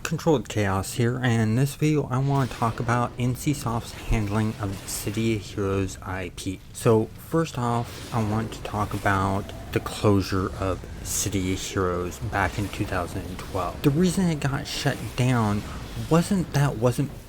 Controlled Chaos here, and in this video I want to talk about NCSoft's handling of City of Heroes IP. So first off, I want to talk about the closure of City of Heroes back in 2012. The reason it got shut down wasn't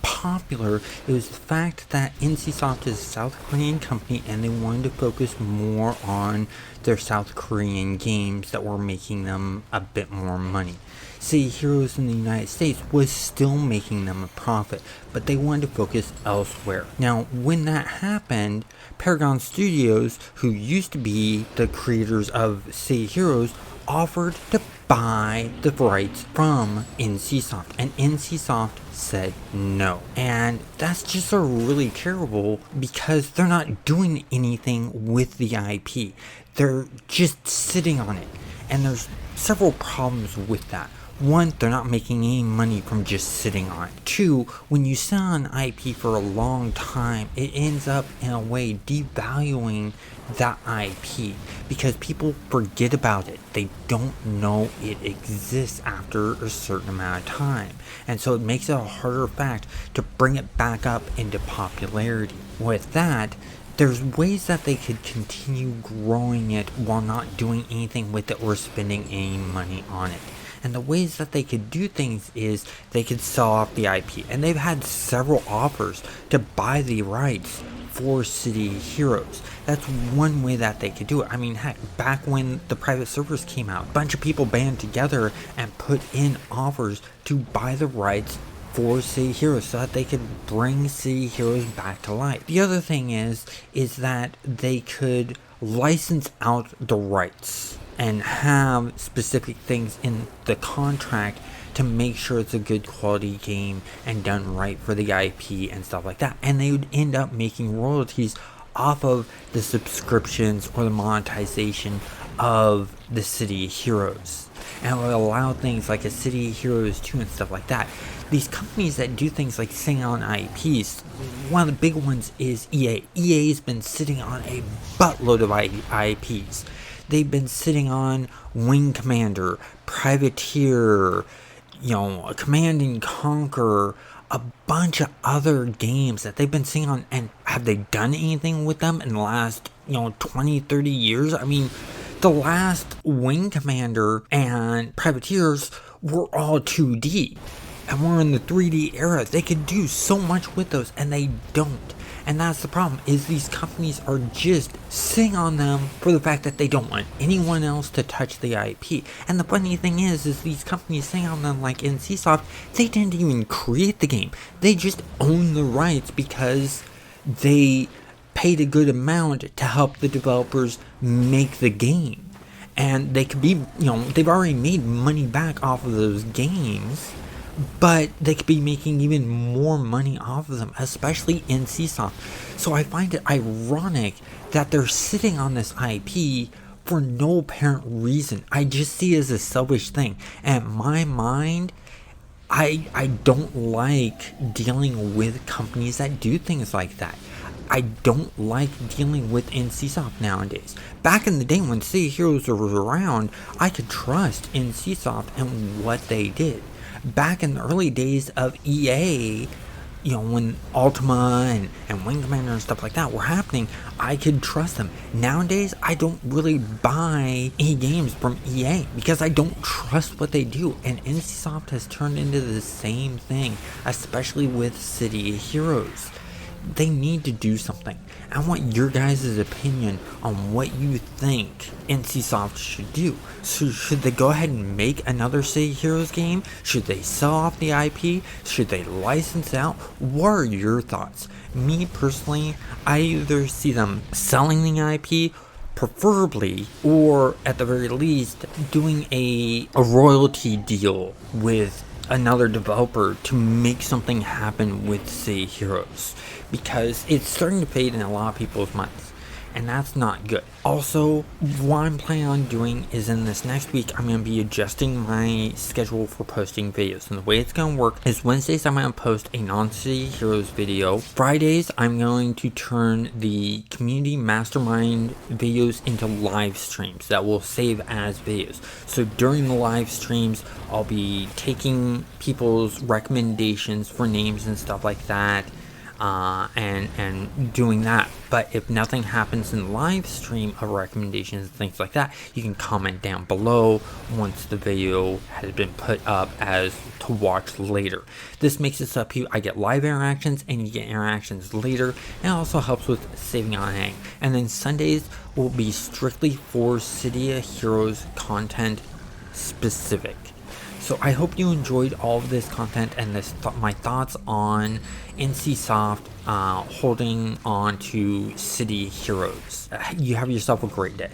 popular, it was the fact that NCSoft is a South Korean company and they wanted to focus more on their South Korean games that were making them a bit more money. City Heroes in the United States was still making them a profit, but they wanted to focus elsewhere. Now, when that happened, Paragon Studios, who used to be the creators of City Heroes, offered to buy the rights from NCSoft, and NCSoft said no. And that's just really terrible because they're not doing anything with the IP. They're just sitting on it, and there's several problems with that. One, they're not making any money from just sitting on it. Two, when you sit on IP for a long time, it ends up in a way devaluing that IP because people forget about it. They don't know it exists after a certain amount of time. And so it makes it a harder fact to bring it back up into popularity. With that, there's ways that they could continue growing it while not doing anything with it or spending any money on it. And the ways that they could do things is they could sell off the IP. And they've had several offers to buy the rights for City Heroes. That's one way that they could do it. I mean, heck, back when the private servers came out, a bunch of people banded together and put in offers to buy the rights for City Heroes so that they could bring City Heroes back to life. The other thing is that they could license out the rights and have specific things in the contract to make sure it's a good quality game and done right for the IP and stuff like that. And they would end up making royalties off of the subscriptions or the monetization of the City Heroes. And it would allow things like a City Heroes 2 and stuff like that. These companies that do things like sitting on IPs, one of the big ones is EA. EA's been sitting on a buttload of IPs. They've been sitting on Wing Commander, Privateer, Command and Conquer, a bunch of other games that they've been sitting on. And have they done anything with them in the last, 20, 30 years? I mean, the last Wing Commander and Privateers were all 2D. And we're in the 3D era. They could do so much with those, and they don't. And that's the problem, is these companies are just sitting on them for the fact that they don't want anyone else to touch the IP. And the funny thing is these companies sitting on them like NCSoft, they didn't even create the game. They just own the rights because they paid a good amount to help the developers make the game. And they could be, they've already made money back off of those games, but they could be making even more money off of them, especially NCSoft. So I find it ironic that they're sitting on this IP for no apparent reason. I just see it as a selfish thing. And in my mind, I don't like dealing with companies that do things like that. I don't like dealing with NCSoft nowadays. Back in the day when City Heroes was around, I could trust NCSoft and what they did. Back in the early days of EA, when Ultima and Wing Commander and stuff like that were happening, I could trust them. Nowadays, I don't really buy any games from EA because I don't trust what they do. And NCSoft has turned into the same thing, especially with City Heroes. They need to do something. I want your guys' opinion on what you think NCSoft should do. So should they go ahead and make another City Heroes game? Should they sell off the IP? Should they license out? What are your thoughts? Me personally, I either see them selling the IP, preferably, or at the very least, doing a royalty deal with another developer to make something happen with City Heroes, because it's starting to fade in a lot of people's minds. and that's not good. Also, what I'm planning on doing is in this next week, I'm going to be adjusting my schedule for posting videos. And the way it's going to work is Wednesdays, I'm going to post a non-City Heroes video. Fridays, I'm going to turn the community mastermind videos into live streams that will save as videos. So during the live streams, I'll be taking people's recommendations for names and stuff like that, and doing that. But if nothing happens in the live stream of recommendations and things like that, you can comment down below once the video has been put up as to watch later. This makes it so that I get live interactions and you get interactions later, and it also helps with saving on hang. And then Sundays will be strictly for City of Heroes content specific. So I hope you enjoyed all of this content and my thoughts on NCSoft holding on to City Heroes. You have yourself a great day.